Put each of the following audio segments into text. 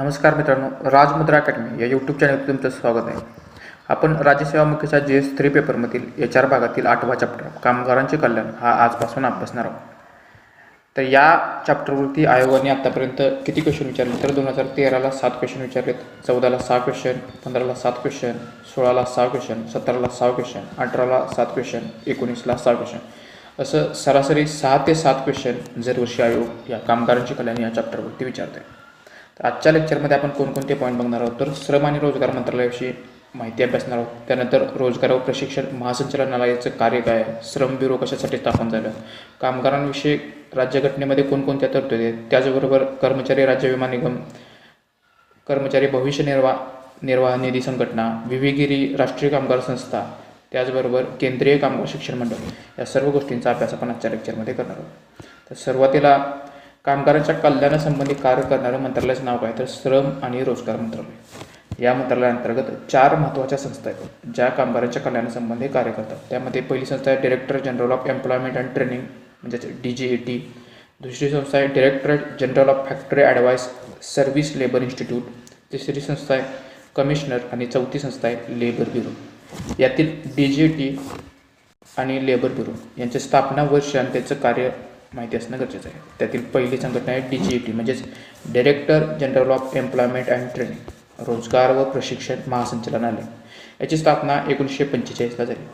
नमस्कार मित्रांनो, राजमुद्रा अकॅडमी या यूट्यूब चॅनलवर तुमचं स्वागत आहे. आपण राज्यसेवा मुख्यच्या GS3 पेपरमधील HR भागातील 8वा चॅप्टर कामगारांचे कल्याण हा आजपासून अभ्यासणार आहोत. तर या चॅप्टरवरती आयोगाने आत्तापर्यंत किती क्वेश्चन विचारले तर 2013ला 7 क्वेश्चन विचारलेत, 14ला 6 क्वेश्चन, 15ला 7 क्वेश्चन, 16ला 6 क्वेश्चन, 17ला 6 क्वेश्चन, 18ला 7 क्वेश्चन, 19ला 6 क्वेश्चन, असं सरासरी 6 ते 7 क्वेश्चन दरवर्षी आयोग या कामगारांचे कल्याण या चॅप्टरवरती विचारत आहे. तर आजच्या लेक्चरमध्ये आपण कोणकोणते पॉईंट बघणार आहोत तर श्रम आणि रोजगार मंत्रालयाविषयी माहिती अभ्यासणार आहोत. त्यानंतर रोजगार व प्रशिक्षण महासंचालनालयाचं कार्य काय आहे, श्रम ब्युरो कशासाठी स्थापन झालं, कामगारांविषयी राज्यघटनेमध्ये कोणकोणत्या तरतुदी आहेत, त्याचबरोबर कर्मचारी राज्य विमा निगम, कर्मचारी भविष्य निर्वाह निधी संघटना, विविगिरी राष्ट्रीय कामगार संस्था, त्याचबरोबर केंद्रीय कामगार शिक्षण मंडळ या सर्व गोष्टींचा अभ्यास आपण आजच्या लेक्चरमध्ये करणार आहोत. तर सुरुवातीला कामगारांच्या कल्याणासंबंधी कार्य करणारं मंत्रालयाचं नाव काय तर श्रम आणि रोजगार मंत्रालय. या मंत्रालयाअंतर्गत 4 महत्त्वाच्या संस्था आहेत ज्या कामगारांच्या कल्याणासंबंधी कार्य करतात. त्यामध्ये पहिली संस्था आहे director general of employment and training म्हणजेच DGAT. दुसरी संस्था आहे directorate general of factory advice service labour institute. तिसरी संस्था आहे कमिशनर आणि चौथी संस्था आहे लेबर ब्युरो. यातील DGAT आणि लेबर ब्युरो यांचे स्थापना वर्ष आणि त्याचं कार्य माहिती असणं गरजेचं आहे. त्यातील पहिली संघटना आहे DGAT म्हणजेच director general of employment and training, रोजगार व प्रशिक्षण महासंचालनालय. याची स्थापना 1945ला झाली.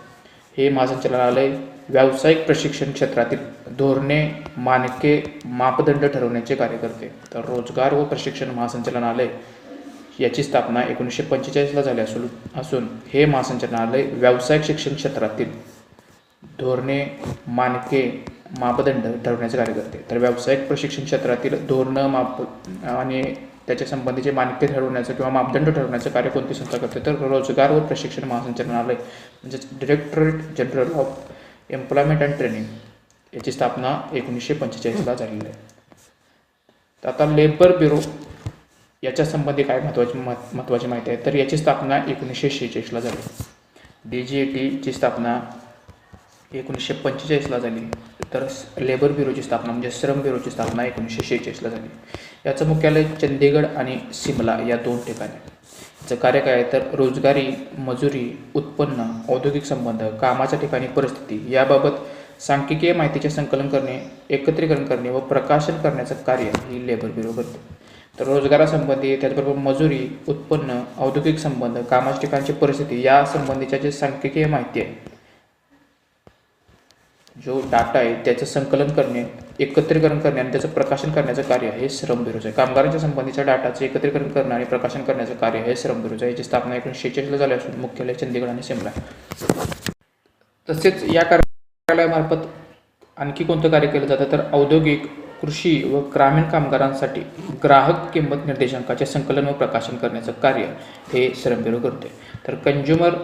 हे महासंचालनालय व्यावसायिक प्रशिक्षण क्षेत्रातील धोरणे, मानके, मापदंड ठरवण्याचे कार्य करते. तर रोजगार व प्रशिक्षण महासंचालनालय याची स्थापना 1945ला झाली असून हे महासंचालनालय व्यावसायिक शिक्षण क्षेत्रातील धोरणे, मानके, मापदंड ठरवण्याचे कार्य करते. तर व्यावसायिक प्रशिक्षण क्षेत्रातील धोरणं आणि त्याच्या संबंधीचे मानके ठरवण्याचं किंवा मापदंड ठरवण्याचं कार्य कोणती संस्था करते तर रोजगार व प्रशिक्षण महासंचालनालय म्हणजेच directorate general of employment and training याची स्थापना 1945ला झालेली आहे. तर आता लेबर ब्युरो याच्या संबंधी काय महत्त्वाची माहिती आहे तर याची स्थापना 1946ला झाली. DGATची स्थापना 1945ला झाली. तर लेबर ब्युरोची स्थापना म्हणजे श्रम ब्युरोची स्थापना 1946ला झाली. याचं मुख्यालय चंदीगड आणि सिमला या 2 ठिकाणी. याचं कार्य काय आहे तर रोजगारी, मजुरी, उत्पन्न, औद्योगिक संबंध, कामाच्या ठिकाणी परिस्थिती याबाबत सांख्यिकीय माहितीचे संकलन करणे, एकत्रीकरण करणे व प्रकाशन करण्याचं कार्य ही लेबर ब्युरो करते. तर रोजगारासंबंधी, त्याचबरोबर मजुरी, उत्पन्न, औद्योगिक संबंध, कामाच्या ठिकाणची परिस्थिती या संबंधीच्या जे सांख्यिकीय माहिती आहे, जो डाटा आहे त्याचं संकलन करणे, एकत्रीकरण करणे आणि त्याचं प्रकाशन करण्याचं कार्य हे श्रम ब्युरोचं आहे. कामगारांच्या संबंधीच्या डाटाचे एकत्रीकरण करणं आणि प्रकाशन करण्याचं कार्य हे श्रम ब्युरोचं आहे. याची स्थापना 1946ला झाली असून मुख्यालय चंदीगड आणि शिमला. तसेच या कार्यालयामार्फत आणखी कोणतं कार्य केलं जातं तर औद्योगिक, कृषी व ग्रामीण कामगारांसाठी ग्राहक किंमत निर्देशांकाचे संकलन व प्रकाशन करण्याचं कार्य हे श्रम ब्युरो करते. तर कंझ्युमर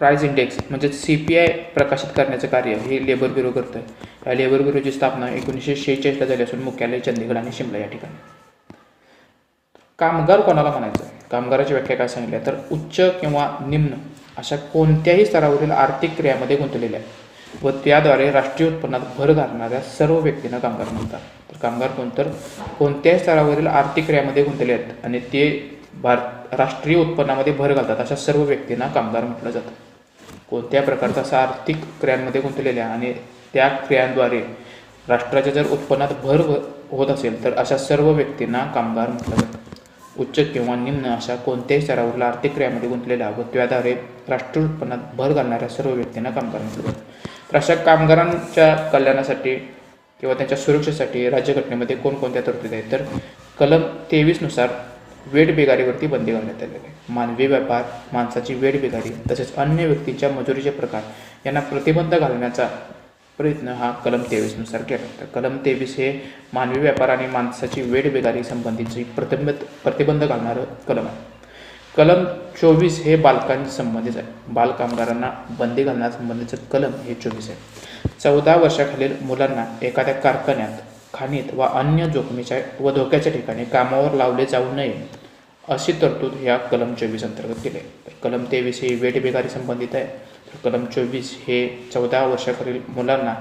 प्राइस इंडेक्स म्हणजे CPI प्रकाशित करण्याचं कार्य हे लेबर ब्युरो करतं. या लेबर ब्युरोची स्थापना 1946ला झाली असून मुख्यालय चंदीगड आणि शिमला या ठिकाणी. कामगार कोणाला म्हणायचं आहे, कामगाराची व्याख्या काय सांगितली तर उच्च किंवा निम्न अशा कोणत्याही स्तरावरील आर्थिक क्रियामध्ये गुंतलेल्या व त्याद्वारे राष्ट्रीय उत्पन्नात भर घालणाऱ्या सर्व व्यक्तींना कामगार म्हणतात. तर कामगार कोणत्याही स्तरावरील आर्थिक क्रियामध्ये गुंतलेले आहेत आणि ते राष्ट्रीय उत्पन्नामध्ये भर घालतात अशा सर्व व्यक्तींना कामगार म्हटलं जातं. कोणत्या प्रकारचा असा आर्थिक क्रियांमध्ये गुंतलेल्या आणि त्या क्रियांद्वारे राष्ट्राच्या जर उत्पन्नात भर होत असेल तर अशा सर्व व्यक्तींना कामगार म्हटलं जातं. उच्च किंवा निम्न अशा कोणत्याही स्तरावरील आर्थिक क्रियामध्ये गुंतलेल्या व त्याद्वारे राष्ट्रीय उत्पन्नात भर घालणाऱ्या सर्व व्यक्तींना कामगार म्हटलं जातं. तर अशा कामगारांच्या कल्याणासाठी किंवा त्यांच्या सुरक्षेसाठी राज्यघटनेमध्ये कोणकोणत्या तरतुदी आहेत तर कलम 23नुसार वेठबिगारीवरती बंदी घालण्यात आलेली आहे. मानवी व्यापार, माणसाची वेठबिगारी तसेच अन्य व्यक्तींच्या मजुरीचे प्रकार यांना प्रतिबंध घालण्याचा प्रयत्न हा कलम 23नुसार केला. तर कलम 23 हे मानवी व्यापार आणि माणसाची वेठबिगारी संबंधीची प्रतिबंध घालणारं कलम आहे. कलम 24 हे बालकांशी संबंधित आहे. बालकामगारांना बंदी घालण्यासंबंधीचं कलम हे 24 आहे. 14 वर्षाखालील मुलांना एखाद्या कारखान्यात, खाणीत वा अन्य जोखमीच्या व धोक्याच्या ठिकाणी कामावर लावले जाऊ नये अशी तरतूद या कलम 24 अंतर्गत केली आहे. तर कलम 23 हे वेठबिगारी संबंधित आहे. तर कलम 24 हे 14 वर्षाखालील मुलांना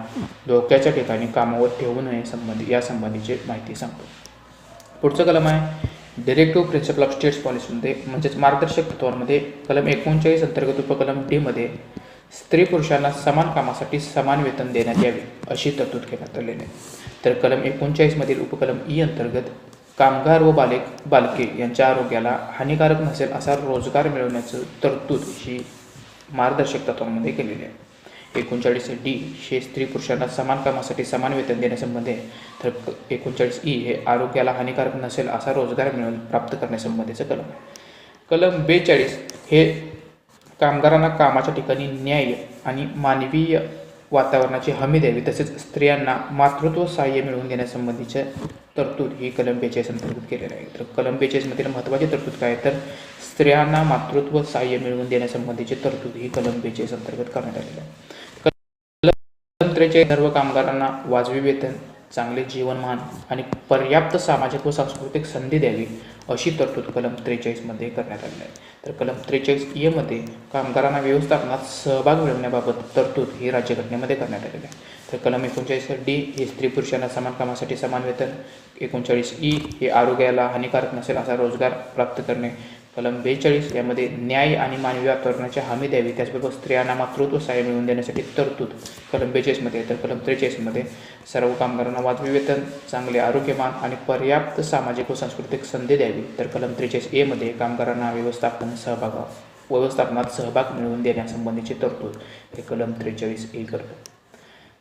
धोक्याच्या ठिकाणी कामावर ठेवू नये यासंबंधीची माहिती सांगतो. पुढचं कलम आहे डिरेक्टिव्ह प्रिन्सिपल ऑफ स्टेट्स पॉलिसीमध्ये म्हणजेच मार्गदर्शक तत्वांमध्ये कलम 39 अंतर्गत उपकलम डी मध्ये स्त्री पुरुषांना समान कामासाठी समान वेतन देण्यात यावे अशी तरतूद करण्यात आलेली आहे. तर कलम 39 मधील उपकलम ई अंतर्गत कामगार व बालके यांच्या आरोग्याला हानिकारक नसेल असा रोजगार मिळवण्याचं तरतूद ही मार्गदर्शक तत्वांमध्ये केलेली आहे. 39 डी हे स्त्री पुरुषांना समान कामासाठी समान वेतन देण्यासंबंधी आहे. तर 39 ई हे आरोग्याला हानिकारक नसेल असा रोजगार मिळवून प्राप्त करण्यासंबंधीचं कलम आहे. कलम 42 हे कामगारांना कामाच्या ठिकाणी न्याय आणि मानवीय वातावरणाची हमी द्यावी तसेच स्त्रियांना मातृत्व सहाय्य मिळवून देण्यासंबंधीचे तरतूद ही कलम 42 अंतर्गत केलेली आहे. तर कलम 42 मधील महत्त्वाची तरतूद काय आहे तर स्त्रियांना मातृत्व सहाय्य मिळवून देण्यासंबंधीची तरतूद ही कलम 42 अंतर्गत करण्यात आलेली आहे. कलम 43 सर्व कामगारांना वाजवी वेतन, चांगले जीवनमान आणि पर्याप्त सामाजिक व सांस्कृतिक संधी द्यावी अशी तरतूद कलम 43 मध्ये करण्यात आली आहे. तर कलम 43 ए मध्ये कामगारांना व्यवस्थापनात सहभाग मिळवण्याबाबत तरतूद ही राज्यघटनेमध्ये करण्यात आलेली आहे. तर कलम 39 डी हे स्त्री पुरुषांना समान कामासाठी समान वेतन, 39 ई हे आरोग्याला हानिकारक नसेल असा रोजगार प्राप्त करणे, कलम 42 यामध्ये न्याय आणि मानवी वातावरणाची हमी द्यावी त्याचबरोबर स्त्रियांना मातृत्व सहाय्य मिळवून देण्यासाठी तरतूद कलम 42 मध्ये. तर कलम 43 मध्ये सर्व कामगारांना वाजवी वेतन, चांगले आरोग्यमान आणि पर्याप्त सामाजिक व सांस्कृतिक संधी द्यावी. तर कलम 43 ए मध्ये कामगारांना व्यवस्थापनात सहभाग मिळवून देण्यासंबंधीची तरतूद हे कलम 43 ए करतो.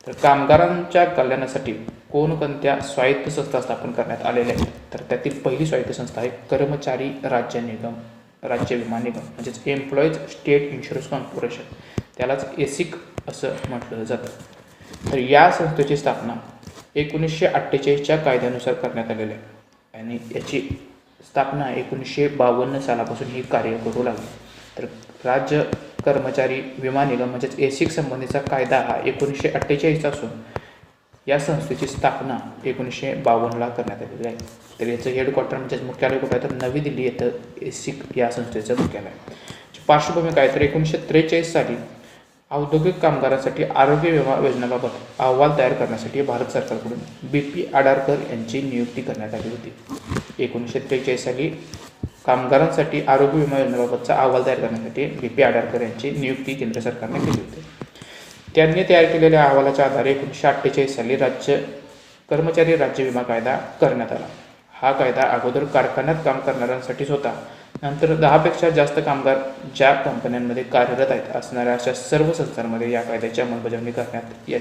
तर कामगारांच्या कल्याणासाठी कोणकोणत्या स्वायत्त संस्था स्थापन करण्यात आलेल्या आहेत तर त्यातील पहिली स्वायत्त संस्था आहे कर्मचारी राज्य विमा निगम म्हणजेच एम्प्लॉईज स्टेट इन्शुरन्स कॉर्पोरेशन, त्यालाच एसिक असं म्हटलं जातं. तर या संस्थेची स्थापना 1948च्या कायद्यानुसार करण्यात आलेली आहे आणि याची स्थापना 1952 सालापासून ही कार्य करू लागली. तर राज्य कर्मचारी विमा निगम म्हणजेच एसिक संबंधीचा कायदा हा 1948 असून या संस्थेची स्थापना 1952ला करण्यात आलेली आहे. तर याचं हेडक्वार्टर म्हणजेच मुख्यालय कुठं आहे तर नवी दिल्ली येथं एसिक या संस्थेचं मुख्यालय आहे. पार्श्वभूमी काय तर 1943 साली औद्योगिक कामगारांसाठी आरोग्य विमा योजनेबाबत अहवाल तयार करण्यासाठी भारत सरकारकडून BP आडारकर यांची नियुक्ती करण्यात आली होती. 1943 साली कामगारांसाठी आरोग्य विमा योजनेबाबतचा अहवाल तयार करण्यासाठी BP आडारकर यांची नियुक्ती केंद्र सरकारने केली होती. त्यांनी तयार केलेल्या अहवालाच्या आधारे 1948 साली कर्मचारी राज्य विमा कायदा करण्यात आला. हा कायदा अगोदर कारखान्यात काम करणाऱ्यांसाठीच होता. नंतर 10पेक्षा जास्त कामगार ज्या कंपन्यांमध्ये कार्यरत आहेत असणाऱ्या अशा सर्व संस्थांमध्ये या कायद्याची अंमलबजावणी करण्यात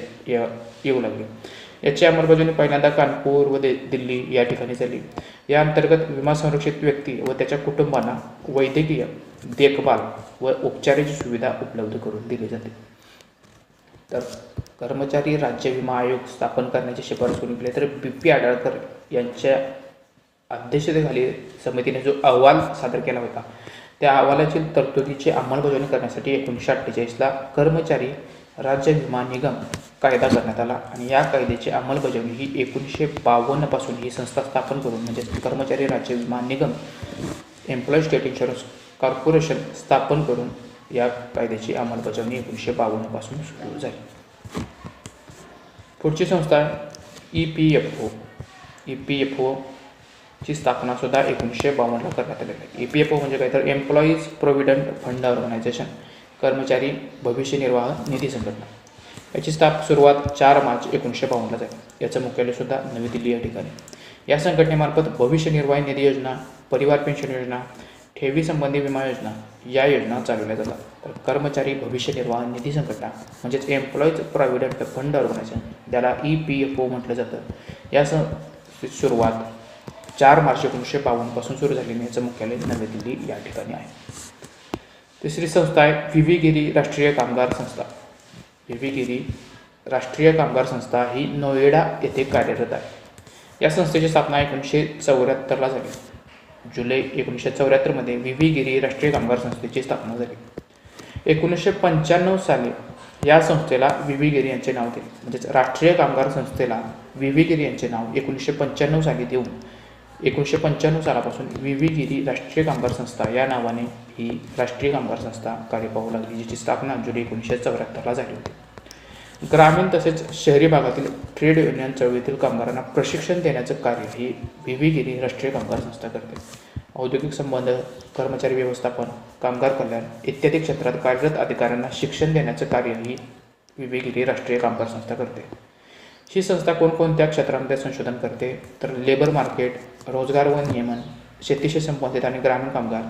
येऊ लागली. याची अंमलबजावणी पहिल्यांदा कानपूर व दिल्ली या ठिकाणी झाली. या अंतर्गत विमा संरक्षित व्यक्ती व त्याच्या कुटुंबांना वैद्यकीय देखभाल व उपचाराची सुविधा उपलब्ध करून दिली जाते. तर कर्मचारी राज्य विमा आयोग स्थापन करण्याची शिफारस करून केली तर BP आडारकर यांच्या अध्यक्षतेखाली समितीने जो अहवाल सादर केला होता त्या अहवालाची तरतुदीची अंमलबजावणी करण्यासाठी 1948ला कर्मचारी राज्य विमा निगम कायदा करण्यात आला आणि या कायद्याची अंमलबजावणी ही 1952 पासून ही संस्था स्थापन करून म्हणजे कर्मचारी राज्य विमा निगम एम्प्लॉईज स्टेट इन्शुरन्स कॉर्पोरेशन स्थापन करून या कायद्याची अंमलबजावणी 1952 पासून सुरू झाली. पुढची संस्था EPFO. EPFO ची स्थापना सुद्धा 1952ला करण्यात आलेली आहे. EPFO म्हणजे काय तर एम्प्लॉईज प्रोव्हिडंट फंड ऑर्गनायझेशन, कर्मचारी भविष्य निर्वाह निधी संघटना. याची सुरुवात 4 मार्च 1952ला झाली. याचं मुख्यालय सुद्धा नवी दिल्ली या ठिकाणी. या संघटनेमार्फत भविष्य निर्वाह निधी योजना, परिवार पेन्शन योजना, ठेवी संबंधी विमा योजना या योजना चालवल्या जातात. तर कर्मचारी भविष्य निर्वाह निधी संघटना म्हणजेच एम्प्लॉईज प्रॉव्हिडंट फंड ऑर्गनायझेशन ज्याला EPFO म्हटलं जातं. या सुरुवात 4 मार्च 1952 पासून सुरू झालेली. याचं मुख्यालय नवी दिल्ली या ठिकाणी आहे. तिसरी संस्था आहे VV गिरी राष्ट्रीय कामगार संस्था. VV गिरी राष्ट्रीय कामगार संस्था ही नोएडा येथे कार्यरत आहे. या संस्थेची स्थापना 1974ला झाली. जुलै 1974 मध्ये VV गिरी राष्ट्रीय कामगार संस्थेची स्थापना झाली. 1995 साली या संस्थेला VV गिरी यांचे नाव दिले म्हणजेच राष्ट्रीय कामगार संस्थेला VV गिरी यांचे नाव 1995 साली देऊन 1995 सालापासून VV गिरी राष्ट्रीय कामगार संस्था या नावाने ही राष्ट्रीय कामगार संस्था कार्य पाहू लागली, जिची स्थापना जुलै 1974ला झाली होती. ग्रामीण तसेच शहरी भागातील ट्रेड युनियन चळवळीतील कामगारांना प्रशिक्षण देण्याचं कार्य ही VV गिरी राष्ट्रीय कामगार संस्था करते. औद्योगिक संबंध, कर्मचारी व्यवस्थापन, कामगार कल्याण इत्यादी क्षेत्रात कार्यरत अधिकाऱ्यांना शिक्षण देण्याचं कार्य ही विवेगिरी राष्ट्रीय कामगार संस्था करते. ही संस्था कोणकोणत्या क्षेत्रांमध्ये संशोधन करते तर लेबर मार्केट, रोजगार व नियमन, शेतीशी संबंधित आणि ग्रामीण कामगार,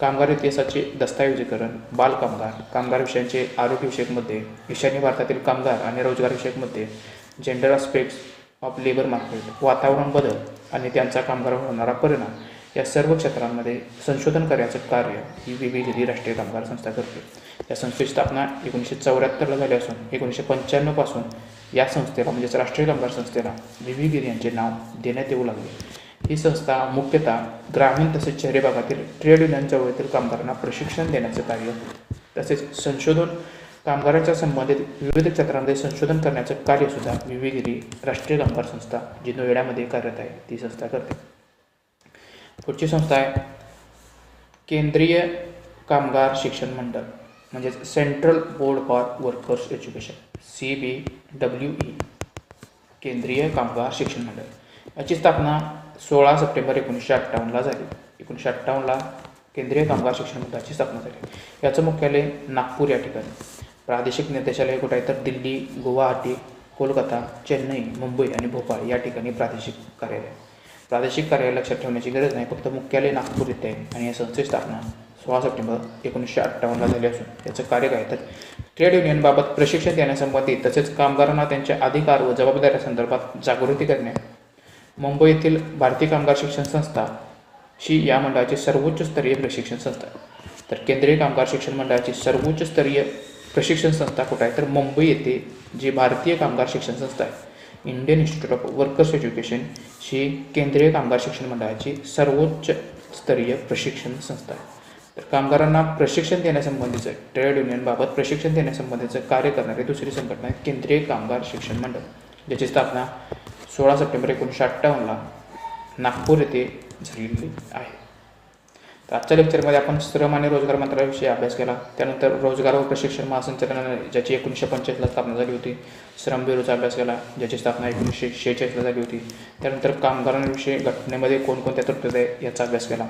कामगार इतिहासाचे दस्तऐवजीकरण, बालकामगार, कामगार विषयांचे आरोग्यविषयक मुद्दे, ईशान्य भारतातील कामगार आणि रोजगारविषयक मुद्दे, gender aspects of labour market, वातावरण बदल आणि त्यांचा कामगारांवर होणारा परिणाम या सर्व क्षेत्रांमध्ये संशोधन करण्याचं कार्य ही विवेगिरी राष्ट्रीय कामगार संस्था करते. या संस्थेची स्थापना 1974ला झाली असून 1995 पासून या संस्थेला म्हणजेच राष्ट्रीय कामगार संस्थेला विवेगिरी यांचे नाव देण्यात येऊ लागले. ही संस्था मुख्यतः ग्रामीण तसेच शहरी भागातील ट्रेड युनियन चळवळीतील कामगारांना प्रशिक्षण देण्याचं कार्य तसेच संशोधन कामगारांच्या संबंधित विविध क्षेत्रांमध्ये संशोधन करण्याचं कार्यसुद्धा विवेगिरी राष्ट्रीय कामगार संस्था जी नोएडामध्ये कार्यरत आहे ती संस्था करते. पुढची संस्था आहे केंद्रीय कामगार शिक्षण मंडळ म्हणजेच central board for workers education CBWE केंद्रीय कामगार शिक्षण मंडळ. याची स्थापना 16 सप्टेंबर 1958ला झाली. 1958ला केंद्रीय कामगार शिक्षण मंडळाची स्थापना झाली. याचं मुख्यालय नागपूर या ठिकाणी. प्रादेशिक निर्देशालय कुठे आहे तर दिल्ली, गुवाहाटी, कोलकाता, चेन्नई, मुंबई आणि भोपाळ या ठिकाणी प्रादेशिक कार्यालय. प्रादेशिक कार्यालय लक्षात ठेवण्याची गरज नाही, फक्त मुख्यालय नागपूर येथे आहे आणि या संस्थेची स्थापना 16 सप्टेंबर 1958ला झाली असून याचं कार्य काय तर ट्रेड युनियनबाबत प्रशिक्षण देण्यासंबंधी तसेच कामगारांना त्यांच्या अधिकार व जबाबदाऱ्यासंदर्भात जागृती करणे. मुंबई येथील भारतीय कामगार शिक्षण संस्था ही या मंडळाची सर्वोच्च स्तरीय प्रशिक्षण संस्था. तर केंद्रीय कामगार शिक्षण मंडळाची सर्वोच्च स्तरीय प्रशिक्षण संस्था कुठे आहे तर मुंबई येथे जी भारतीय कामगार शिक्षण संस्था आहे Indian Institute of Workers Education ही केंद्रीय कामगार शिक्षण मंडळाची सर्वोच्च स्तरीय प्रशिक्षण संस्था आहे. तर कामगारांना प्रशिक्षण देण्यासंबंधीचं ट्रेड युनियनबाबत प्रशिक्षण देण्यासंबंधीचं कार्य करणारी दुसरी संघटना आहे केंद्रीय कामगार शिक्षण मंडळ ज्याची स्थापना 16 सप्टेंबर 1958ला नागपूर येथे झालेली आहे. तर आजच्या लेक्चरमध्ये आपण श्रम आणि रोजगार मंत्रालयाविषयी अभ्यास केला. त्यानंतर रोजगार व प्रशिक्षण महासंचालनालय ज्याची 1945ला स्थापना झाली होती, श्रम ब्युरोचा अभ्यास केला ज्याची स्थापना 1946ला झाली होती. त्यानंतर कामगारांविषयी घटनेमध्ये कोणकोणत्या तरतुदी आहे याचा अभ्यास केला.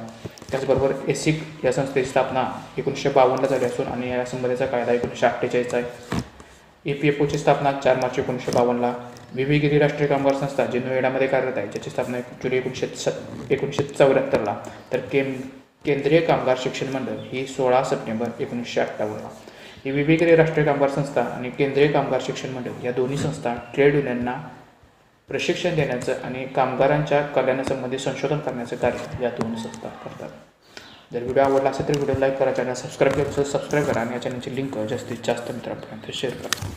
त्याचबरोबर एसिक या संस्थेची स्थापना 1952ला झाली असून आणि या संबंधीचा कायदा 1948चा आहे. EPFOची स्थापना 4 मार्च 1952ला. विवेगिरी राष्ट्रीय कामगार संस्था जी नोएडामध्ये कार्यरत आहे ज्याची स्थापना जुलै 1974ला. तर केंद्रीय कामगार शिक्षण मंडळ ही 16 सप्टेंबर 1958ला. ही विवेगिरी राष्ट्रीय कामगार संस्था आणि केंद्रीय कामगार शिक्षण मंडळ या दोन्ही संस्था ट्रेड युनियनना प्रशिक्षण देण्याचं आणि कामगारांच्या कल्याणासंबंधी संशोधन करण्याचं कार्य या दोन्ही संस्था करतात. जर व्हिडिओ आवडला असेल तर व्हिडिओ लाईक करा, चॅनल सबस्क्राईब केलं असेल सबस्क्राईब करा आणि या चॅनलची लिंक जास्तीत जास्त मित्रांपर्यंत शेअर करा.